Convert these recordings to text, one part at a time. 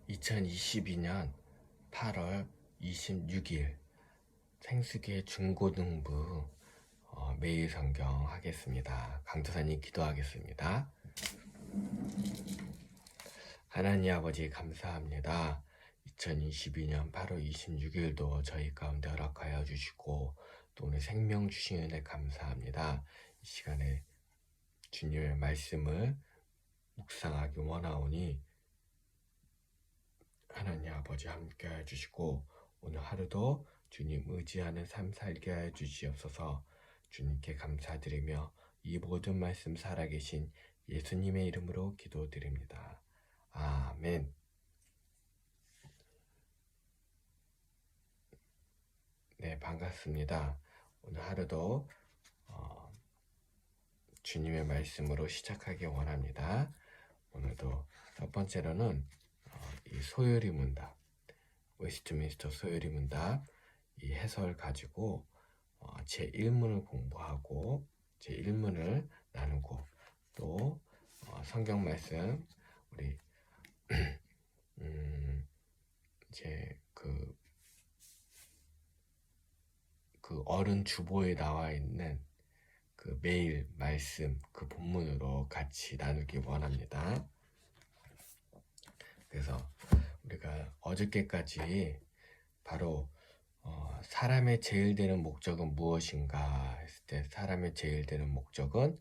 2022년 8월 26일 생수계 중고등부 매일 성경 하겠습니다. 강도사님 기도하겠습니다. 하나님 아버지 감사합니다. 2022년 8월 26일도 저희 가운데 허락하여 주시고 또 오늘 생명 주신 은혜 감사합니다. 이 시간에 주님의 말씀을 묵상하기 원하오니 하나님 아버지 함께 해주시고 오늘 하루도 주님 의지하는 삶 살게 해 주시옵소서. 주님께 감사드리며 이 모든 말씀 살아계신 예수님의 이름으로 기도드립니다. 아멘. 네, 반갑습니다. 오늘 하루도 주님의 말씀으로 시작하기 원합니다. 오늘도 첫 번째로는 이 소요리 문답, 웨스트민스터 소요리 문답 이 해설 가지고 제 1문을 공부하고 제 1문을 나누고 또 성경 말씀 우리 이제 그 어른 주보에 나와 있는 그 매일 말씀 그 본문으로 같이 나누기 원합니다. 그래서 우리가 어저께까지 바로 사람의 제일 되는 목적은 무엇인가 했을 때 사람의 제일 되는 목적은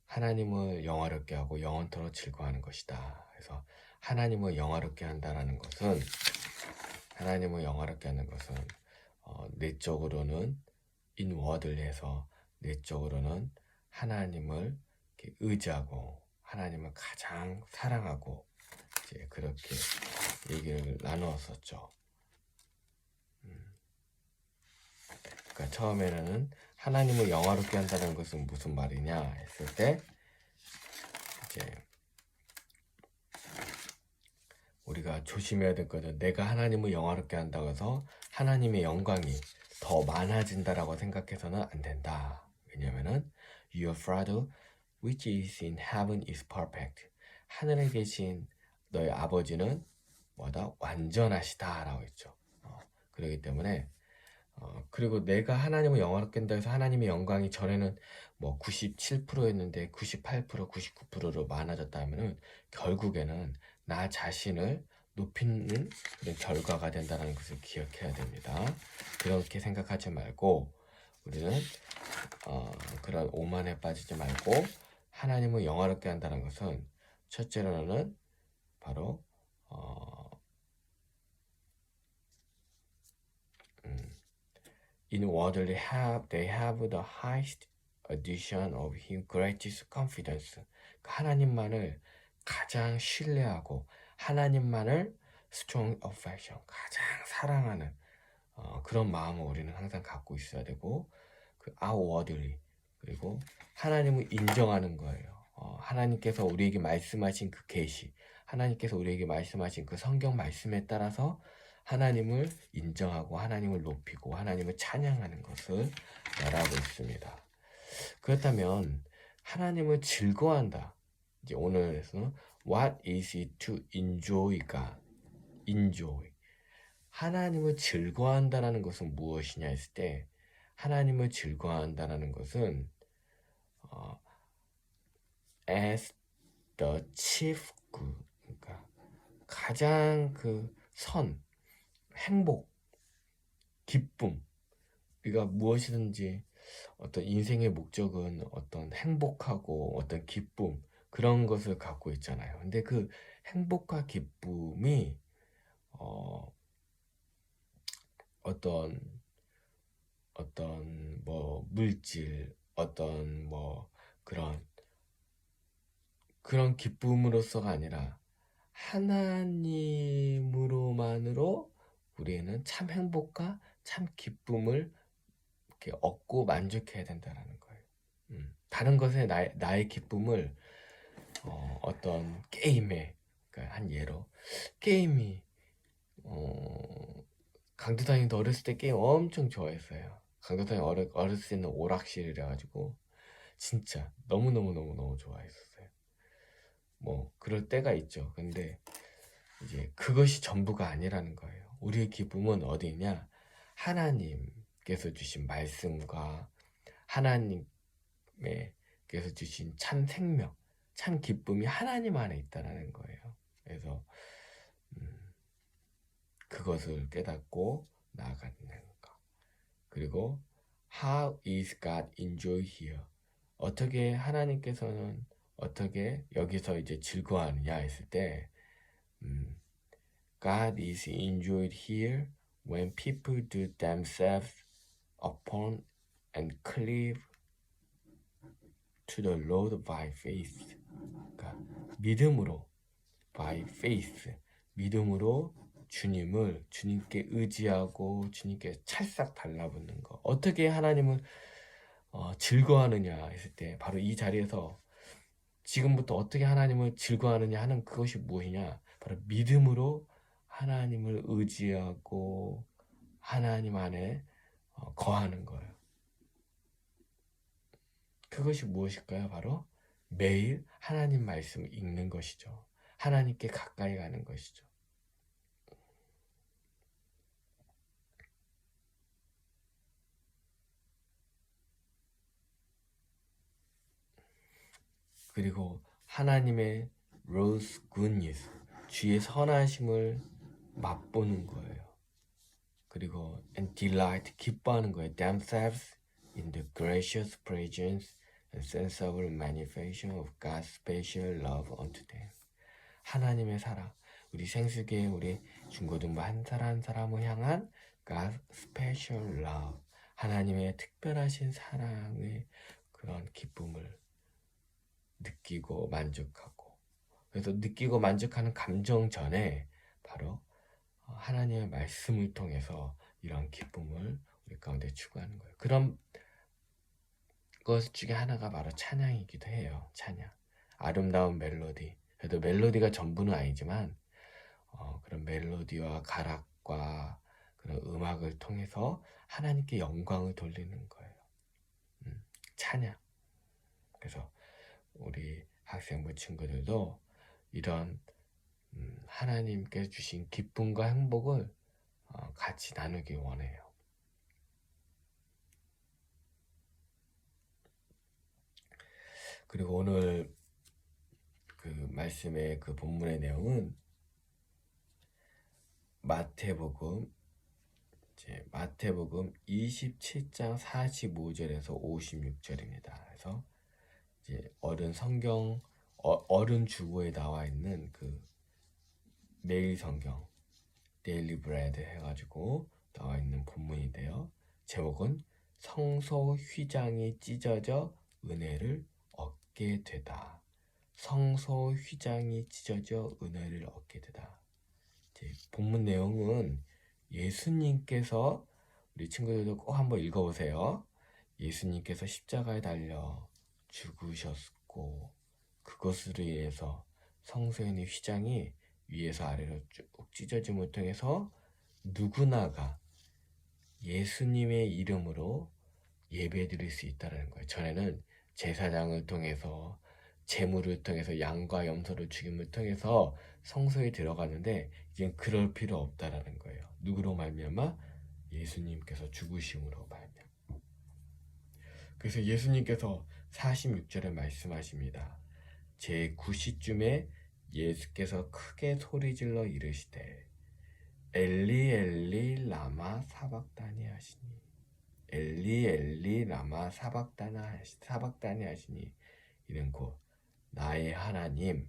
하나님을 영화롭게 하고 영원토록 즐거워하는 것이다. 그래서 하나님을 영화롭게 한다라는 것은 하나님을 영화롭게 하는 것은 내적으로는 인워드를 해서 내적으로는 하나님을 의지하고 하나님을 가장 사랑하고 이제 그렇게 얘기를 나누었었죠. 그러니까 처음에는 하나님을 영화롭게 한다는 것은 무슨 말이냐 했을 때 이제 우리가 조심해야 될 것은 내가 하나님을 영화롭게 한다고 해서 하나님의 영광이 더 많아진다라고 생각해서는 안 된다. 왜냐면은 Your Father which is in heaven is perfect. 하늘에 계신 너의 아버지는 뭐다? 완전하시다라고 했죠. 그렇기 때문에 그리고 내가 하나님을 영화롭게 한다 해서 하나님의 영광이 전에는 뭐 97%였는데 98%, 99%로 많아졌다면은 결국에는 나 자신을 높이는 그런 결과가 된다는 것을 기억해야 됩니다. 그렇게 생각하지 말고 우리는 그런 오만에 빠지지 말고 하나님을 영화롭게 한다는 것은 첫째로는 바로 In order they have the highest edition of His greatest confidence. 하나님만을 가장 신뢰하고 하나님만을 strong affection, 가장 사랑하는 그런 마음을 우리는 항상 갖고 있어야 되고 그 outwardly 그리고 하나님을 인정하는 거예요. 하나님께서 우리에게 말씀하신 그 계시, 하나님께서 우리에게 말씀하신 그 성경 말씀에 따라서 하나님을 인정하고 하나님을 높이고 하나님을 찬양하는 것을 말하고 있습니다. 그렇다면 하나님을 즐거워한다. 이제 오늘에서는 What is it to enjoy가 enjoy. 하나님을 즐거워한다는 것은 무엇이냐 했을 때 하나님을 즐거워한다는 것은 as the chief good, 그러니까 가장 그 행복, 기쁨. 우리가 무엇이든지 어떤 인생의 목적은 어떤 행복하고 어떤 기쁨 그런 것을 갖고 있잖아요. 근데 그 행복과 기쁨이 어떤 뭐 물질, 어떤 뭐 그런 기쁨으로서가 아니라 하나님으로만으로 우리는 참 행복과 참 기쁨을 이렇게 얻고 만족해야 된다는 거예요. 다른 것에 나의 기쁨을 어떤 게임에, 그러니까 한 예로 게임이 강도다니도 어렸을 때 게임 엄청 좋아했어요. 강도다니 어렸을 때는 오락실이라 가지고 진짜 너무 좋아했었어요. 뭐 그럴 때가 있죠. 근데 이제 그것이 전부가 아니라는 거예요. 우리의 기쁨은 어디 있냐? 하나님께서 주신 말씀과 하나님께서 주신 참 생명, 참 기쁨이 하나님 안에 있다라는 거예요. 그래서 그것을 깨닫고 나아가는 것. 그리고 How is God enjoy here? 어떻게 하나님께서는 어떻게 여기서 이제 즐거워하느냐 했을 때 God is enjoyed here when people do themselves upon and cleave to the Lord by faith. 그러니까 믿음으로 by faith, 믿음으로 주님께 의지하고 주님께 찰싹 달라붙는 거. 어떻게 하나님을 즐거워하느냐 했을 때 바로 이 자리에서 지금부터 어떻게 하나님을 즐거워하느냐 하는 그것이 무엇이냐? 바로 믿음으로 하나님을 의지하고 하나님 안에 거하는 거예요. 그것이 무엇일까요? 바로 매일 하나님 말씀을 읽는 것이죠. 하나님께 가까이 가는 것이죠. 그리고 하나님의 rose goodness, 주의 선하심을 맛보는 거예요. 그리고 and delight, 기뻐하는 거예요. themselves in the gracious presence and sensible manifestation of God's special love unto them. 하나님의 사랑, 우리 생수계 우리 중고등부 한 사람 한 사람을 향한 God's special love, 하나님의 특별하신 사랑의 그런 기쁨을 느끼고 만족하고, 그래서 느끼고 만족하는 감정 전에 바로 하나님의 말씀을 통해서 이런 기쁨을 우리 가운데 추구하는 거예요. 그런 것 중에 하나가 바로 찬양이기도 해요. 찬양, 아름다운 멜로디. 그래도 멜로디가 전부는 아니지만 그런 멜로디와 가락과 그런 음악을 통해서 하나님께 영광을 돌리는 거예요. 찬양. 그래서 우리 학생부 친구들도 이런 하나님께 주신 기쁨과 행복을 같이 나누기 원해요. 그리고 오늘 그 말씀의 그 본문의 내용은 마태복음 27장 45절에서 56절입니다. 그래서 이제 어른 주보에 나와 있는 그 매일 성경 데일리 브레드 해가지고 나와 있는 본문인데요. 제목은 성소 휘장이 찢어져 은혜를 얻게 되다. 성소 휘장이 찢어져 은혜를 얻게 되다. 이제 본문 내용은 예수님께서, 우리 친구들도 꼭 한번 읽어보세요. 예수님께서 십자가에 달려 죽으셨고 그것으로 인해서 성소에 있는 휘장이 위에서 아래로 쭉 찢어짐을 통해서 누구나가 예수님의 이름으로 예배드릴 수 있다는 거예요. 전에는 제사장을 통해서, 제물을 통해서, 양과 염소를 죽임을 통해서 성소에 들어가는데 이젠 그럴 필요 없다라는 거예요. 누구로 말미암아? 예수님께서 죽으심으로 말미암아. 그래서 예수님께서 46절에 말씀하십니다. 제 9시쯤에 예수께서 크게 소리질러 이르시되 엘리 엘리 라마 사박다니 하시니, 엘리 엘리 라마 사박다니 하시니, 이는 곧 나의 하나님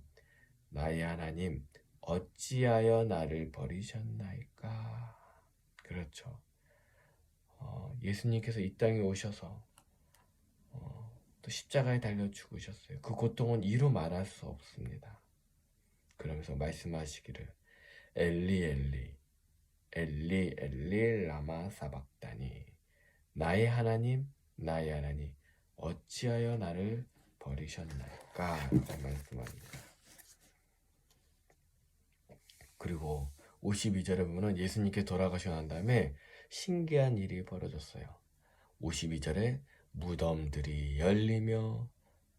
어찌하여 나를 버리셨나이까. 그렇죠. 예수님께서 이 땅에 오셔서 또 십자가에 달려 죽으셨어요. 그 고통은 이루 말할 수 없습니다. 그러면서 말씀하시기를 엘리 엘리 엘리 라마 사박다니, 나의 하나님 어찌하여 나를 버리셨나이까 말씀합니다. 그리고 52절에 보면 예수님께 돌아가시고 난 다음에 신기한 일이 벌어졌어요. 52절에 무덤들이 열리며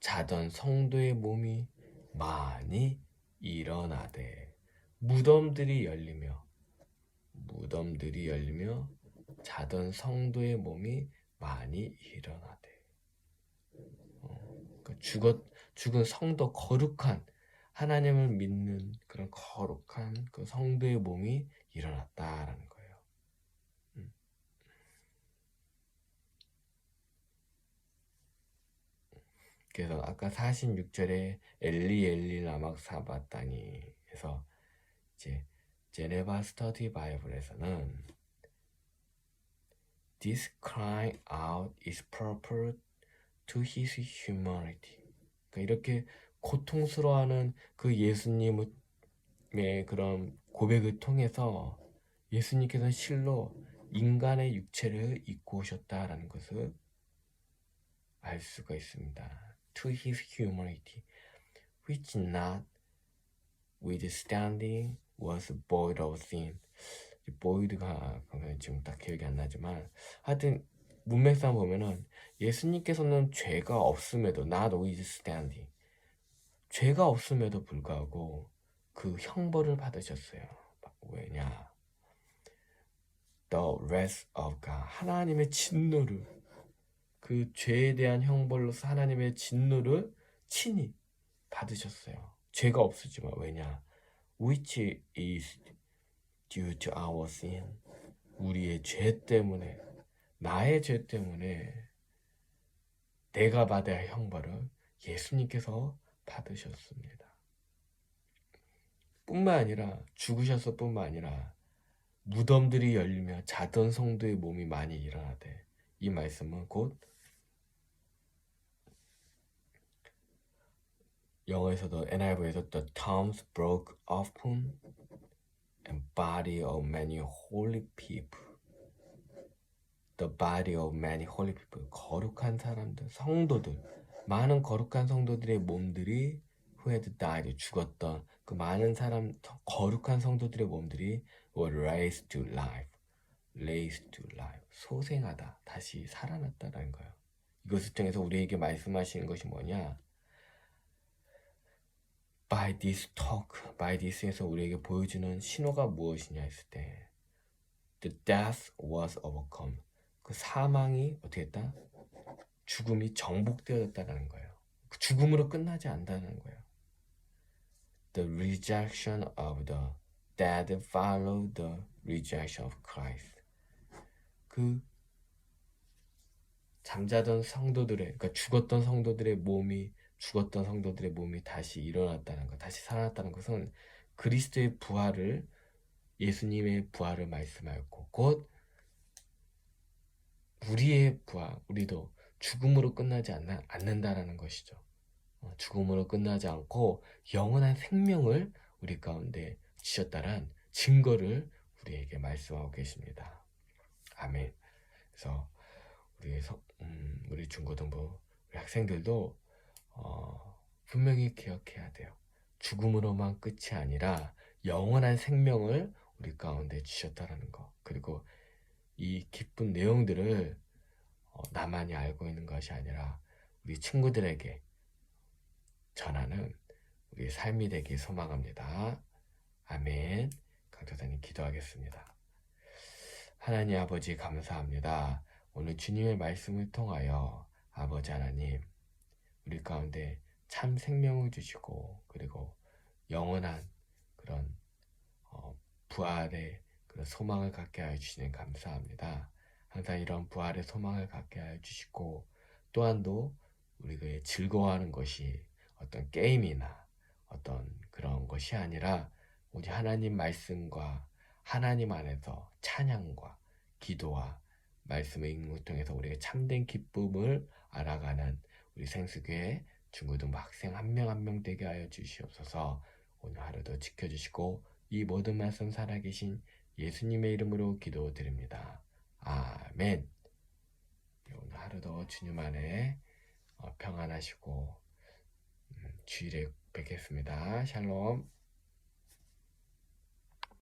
자던 성도의 몸이 많이 일어나되, 무덤들이 열리며 자던 성도의 몸이 많이 일어나되. 그러니까 죽은 성도, 거룩한 하나님을 믿는 그런 거룩한 그 성도의 몸이 일어났다라는 거예요. 그래서 아까 46절에 엘리 엘리 라막 사바다니 해서 이제 제네바 스터디 바이블에서는 This crying out is proper to his humanity. 그러니까 이렇게 고통스러워하는 그 예수님의 그런 고백을 통해서 예수님께서는 실로 인간의 육체를 입고 오셨다라는 것을 알 수가 있습니다. To his humanity, which not withstanding was void of sin. void가 지금 딱 기억이 안 나지만 하여튼 문맥상 보면은 예수님께서는 죄가 없음에도 not withstanding, 죄가 없음에도 불구하고 그 형벌을 받으셨어요. 왜냐? The wrath of God, 하나님의 진노를, 그 죄에 대한 형벌로서 하나님의 진노를 친히 받으셨어요. 죄가 없으지만. 왜냐? Which is due to our sin. 우리의 죄 때문에, 나의 죄 때문에 내가 받아야 할 형벌을 예수님께서 받으셨습니다. 뿐만 아니라 죽으셨을 뿐만 아니라 무덤들이 열리며 자던 성도의 몸이 많이 일어나되. 이 말씀은 곧 영어에서도 NIV에서 The tombs broke open and body of many holy people. The body of many holy people. 거룩한 사람들, 성도들, 많은 거룩한 성도들의 몸들이 who had died, 죽었던 그 많은 사람, 거룩한 성도들의 몸들이 were raised to life. raised to life. 소생하다, 다시 살아났다라는 거예요. 이것을 통해서 우리에게 말씀하시는 것이 뭐냐? By this talk, by this에서 우리에게 보여주는 신호가 무엇이냐 했을 때 The death was overcome. 그 사망이 어떻게 했다? 죽음이 정복되었다는 거예요. 그 죽음으로 끝나지 않는다는 거예요. The rejection of the dead followed the rejection of Christ. 그 잠자던 성도들의, 그러니까 죽었던 성도들의 몸이 다시 일어났다는 것, 다시 살아났다는 것은 그리스도의 부활을, 예수님의 부활을 말씀하였고, 곧 우리의 부활, 우리도 죽음으로 끝나지 않는다라는 것이죠. 죽음으로 끝나지 않고 영원한 생명을 우리 가운데 주셨다란 증거를 우리에게 말씀하고 계십니다. 아멘. 그래서 우리 중고등부 우리 학생들도 분명히 기억해야 돼요. 죽음으로만 끝이 아니라 영원한 생명을 우리 가운데 주셨다라는 거. 그리고 이 기쁜 내용들을 나만이 알고 있는 것이 아니라 우리 친구들에게 전하는 우리의 삶이 되길 소망합니다. 아멘. 강도사님 기도하겠습니다. 하나님 아버지 감사합니다. 오늘 주님의 말씀을 통하여 아버지 하나님, 우리 가운데 참 생명을 주시고 그리고 영원한 그런 부활의 그런 소망을 갖게 하여 주시는 감사합니다. 항상 이런 부활의 소망을 갖게 하여 주시고 또한도 우리가 즐거워하는 것이 어떤 게임이나 어떤 그런 것이 아니라 오직 하나님 말씀과 하나님 안에서 찬양과 기도와 말씀의 읽음을 통해서 우리가 참된 기쁨을 알아가는 우리 생수교회 중고등부 학생 한 명 한 명 되게 하여 주시옵소서. 오늘 하루도 지켜주시고 이 모든 말씀 살아계신 예수님의 이름으로 기도드립니다. 아멘. 오늘 하루도 주님 안에 평안하시고 주일에 뵙겠습니다. 샬롬.